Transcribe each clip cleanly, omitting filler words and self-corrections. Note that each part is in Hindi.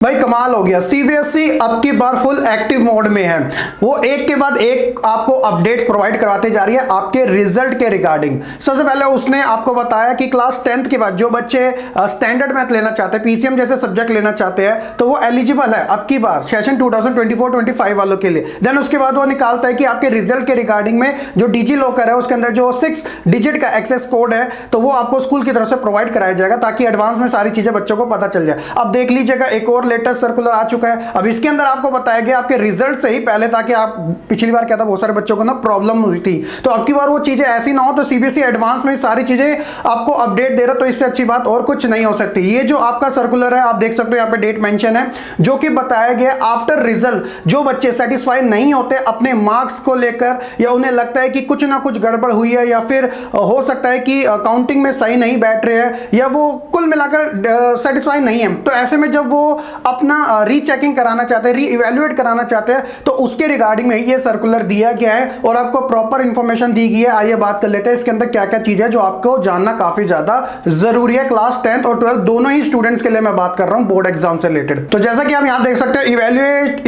भाई कमाल हो गया। सीबीएसई अब की बार फुल एक्टिव मोड में है। वो एक के बाद एक आपको अपडेट प्रोवाइड कराते जा रही है आपके रिजल्ट के रिगार्डिंग। सबसे पहले उसने आपको बताया कि क्लास 10th के बाद जो बच्चे स्टैंडर्ड मैथ लेना चाहते हैं, पीसीएम जैसे सब्जेक्ट लेना चाहते हैं, तो वो एलिजिबल है अब की बार सेशन 2024-25 वालों के लिए। देन उसके बाद वो निकालता है कि आपके रिजल्ट के रिगार्डिंग में जो डिजी लॉकर है उसके अंदर जो 6 डिजिट का एक्सेस कोड है, तो वो आपको स्कूल की तरफ से प्रोवाइड कराया जाएगा ताकि एडवांस में सारी चीजें बच्चों को पता चल जाए। अब देख लीजिएगा एक और लेटेस्ट सर्कुलर आ चुका है। अब इसके अंदर आपको बताया गया आपके रिजल्ट से ही पहले, ताकि आप पिछली बार क्या था बहुत सारे बच्चों को ना प्रॉब्लम हुई थी, तो अब की बार वो चीजें ऐसी ना हो। तो सीबीएसई एडवांस में सारी चीजें आपको अपडेट दे रहा, तो इससे अच्छी बात और कुछ नहीं हो सकती। ये जो आपका सर्कुलर है आप देख सकते हो यहाँ पे डेट मेंशन है, जो कि बताया गया आफ्टर रिजल्ट जो बच्चे सेटिस्फाई नहीं होते अपने मार्क्स को लेकर, या उन्हें लगता है कि कुछ ना कुछ गड़बड़ हुई है, या फिर हो सकता है कि काउंटिंग में सही नहीं बैठ रहे हैं, या वो कुल मिलाकर सेटिस्फाई नहीं है, तो ऐसे में जब वो अपना रीचेकिंग कराना चाहते हैं, री इवैल्यूएट कराना चाहते हैं, तो उसके रिगार्डिंग में ये सर्कुलर दिया गया है और आपको प्रॉपर इंफॉर्मेशन दी गई है। आइए बात कर लेते हैं इसके अंदर क्या क्या चीज है जो आपको जानना काफी ज्यादा जरूरी है। क्लास 10th और 12th दोनों ही स्टूडेंट्स के लिए मैं बात कर रहा हूं बोर्ड एग्जाम से रिलेटेड। तो जैसा कि आप यहां देख सकते हो,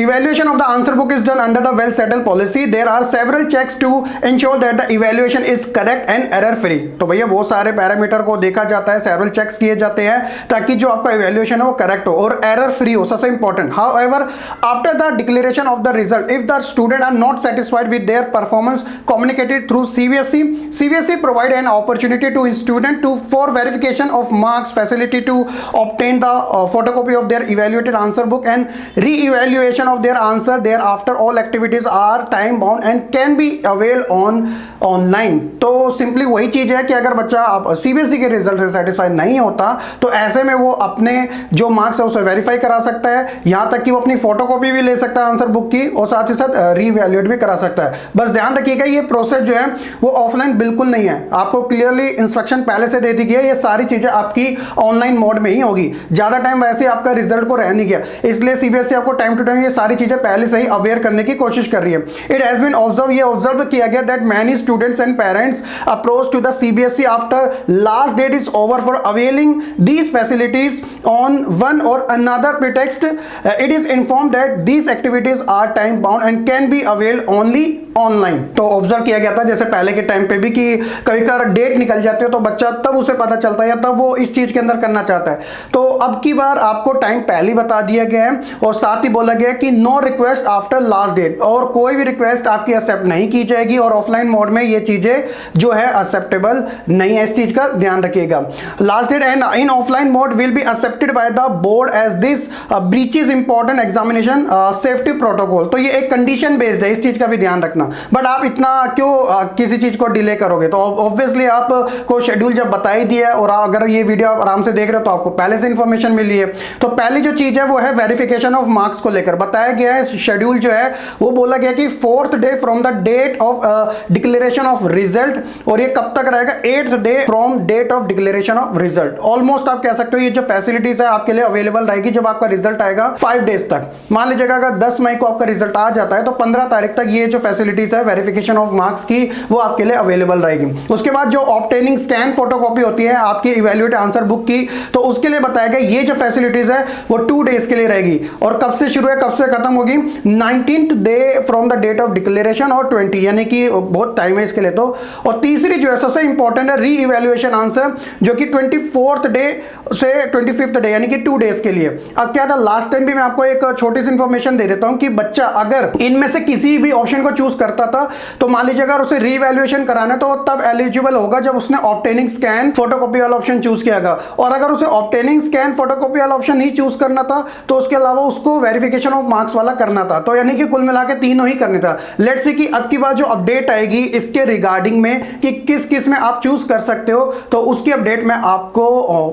evaluation of the answer book is done under the well settled policy. There are several checks to ensure that the evaluation is correct and error free. तो भैया बहुत सारे पैरामीटर को देखा जाता है, सेवरल चेक्स किए जाते हैं ताकि जो आपका इवैल्यूएशन है वो करेक्ट हो और एरर फ्री हो, सबसे important. However, after the declaration of the result, if the student are not satisfied with their performance communicated through CBSE provide an opportunity to student for verification of marks, facility to obtain the photocopy of their evaluated answer book and re-evaluation of their answer. Thereafter, all activities are time bound and can be availed on online. तो सिंपली वही चीज है कि अगर बच्चा सीबीएसई के रिजल्ट से सेटिस्फाइड नहीं होता तो ऐसे में वो अपने जो मार्क्स है उसे वेरीफाई करा सकता है, यहां तक कि वो अपनी फोटोकॉपी भी ले सकता है आंसर बुक की, और साथ ही साथ रीवैल्यूएट भी करा सकता है। बस ध्यान रखिएगा ये प्रोसेस जो है वो ऑफलाइन बिल्कुल नहीं है, आपको क्लियरली इंस्ट्रक्शन पहले से दे दी गई है, ये सारी चीजें आपकी ऑनलाइन मोड में ही होगी। ज्यादा टाइम वैसे आपका रिजल्ट को रह नहीं गया, इसलिए सीबीएसई आपको टाइम टू टाइम ये सारी चीजें पहले से ही अवेयर करने की कोशिश कर रही है। इट हैज बीन ऑब्जर्व, ये ऑब्जर्व किया गया that many students and parents approach to the CBSE after last date is over for availing these facilities on one or another pretext. It is informed that these activities are time bound and can be availed only online. तो ऑब्जर्व किया गया था जैसे पहले के टाइम पे भी कि कभी कभार डेट निकल जाती है तो बच्चा तब उसे पता चलता है या तब वो इस चीज के अंदर करना चाहता है। तो अब की बार आपको टाइम पहले बता दिया गया है और साथ ही बोला गया है कि no request after last date, और कोई भी रिक्वेस्ट आपकी एक्सेप्ट नहीं की जाएगी, और ऑफलाइन मोड में ये चीजें जो है एक्सेप्टेबल नहीं है, इस चीज का ध्यान रखिएगा। Last date and in offline mode will be accepted by the board as this breaches important examination safety protocol. तो ये एक कंडीशन बेस्ड है, इस चीज का भी ध्यान रखना। बट आप इतना क्यों किसी चीज को डिले करोगे, तो ऑब्वियसली आपको शेड्यूल जब बता ही दिया है और अगर ये वीडियो आप आराम से देख रहे हो तो आपको पहले से इंफॉर्मेशन मिली है। तो पहली जो चीज है वो है वेरिफिकेशन ऑफ मार्क्स को लेकर बताया गया है। शेड्यूल जो है वो बोला गया कि 4th day from the date of declaration of result, और ये कब तक रहेगा 8th day from date of declaration of result. Almost आप कह सकते हो ये जो फैसिलिटीज है आपके लिए अवेलेबल रहेगी जब आपका रिजल्ट आएगा 5 डेज तक। मान लीजिएगा अगर 10 मई को आपका रिजल्ट आ जाता है तो 15 तारीख तक ये जो फैसिलिटीज है वेरिफिकेशन ऑफ मार्क्स की वो आपके लिए अवेलेबल रहेगी। उसके बाद जो ऑब्टेनिंग स्कैन फोटोकॉपी होती है आपकी इवैल्यूएट आंसर बुक की, तो उसके लिए बताया गया ये जो फैसिलिटीज है वो 2 डेज के लिए रहेगी। और कब से शुरू है कब से खत्म होगी, 19th day from the date of declaration और 20, यानी कि बहुत टाइम है इसके लिए। तो और तीसरी जो है सबसे इंपॉर्टेंट है री इवैल्यूएशन आंसर, जो कि 24th डे से 25th डे यानी कि 2 डेज के लिए। अब क्या था लास्ट टाइम भी मैं आपको एक छोटी सी इंफॉर्मेशन दे देता हूं कि बच्चा अगर इनमें से किसी भी ऑप्शन को चूज करता था तो मान लीजिए अगर उसे रीवैल्यूएशन कराना है तो तब एलिजिबल होगा जब उसने ऑब्टेनिंग स्कैन फोटोकॉपी वाला ऑप्शन चूज कियागा, और अगर उसे ऑब्टेनिंग स्कैन फोटोकॉपी वाला ऑप्शन ही चूज करना था तो उसके अलावा उसको वेरिफिकेशन ऑफ मार्क्स वाला करना था। तो यानी कि कुल मिला के तीनों ही करने था। लेट्स सी कि अब की बार जो अपडेट आएगी इसके रिगार्डिंग में कि किस किस में आप चूज कर सकते हो, तो उसकी अपडेट मैं आपको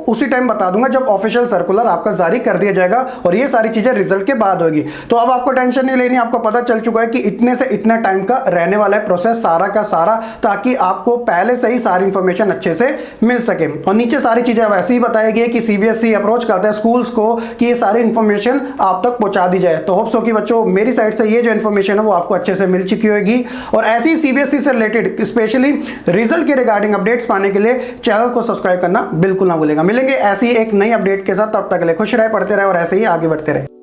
उसी टाइम बता दूंगा जब ऑफिशियल सर्कुलर आपका जारी कर दिया जाएगा, और ये सारी चीजें रिजल्ट के बाद होगी। तो अब आपको टेंशन नहीं लेनी, आपको पता चल चुका है कि इतने से इतना टाइम का रहने वाला है प्रोसेस सारा का सारा, ताकि आपको पहले से ही सारी इंफॉर्मेशन अच्छे से मिल सके। और नीचे सारी चीजें वैसे ही बताई गई कि सीबीएसई अप्रोच करता है स्कूल्स को कि ये सारी इंफॉर्मेशन आप तक पहुंचा दी जाए। तो होप सो कि बच्चों मेरी साइड से ये जो इंफॉर्मेशन है वो आपको अच्छे से मिल चुकी होगी, और ऐसी सीबीएसई से रिलेटेड स्पेशली रिजल्ट के रिगार्डिंग अपडेट्स पाने के लिए चैनल को सब्सक्राइब करना बिल्कुल ना भूलेगा। मिलेंगे ऐसी एक नई अपडेट के साथ, तब तक के लिए खुश रहे, पढ़ते रहे। और ऐसे ही आगे बढ़ते रहे।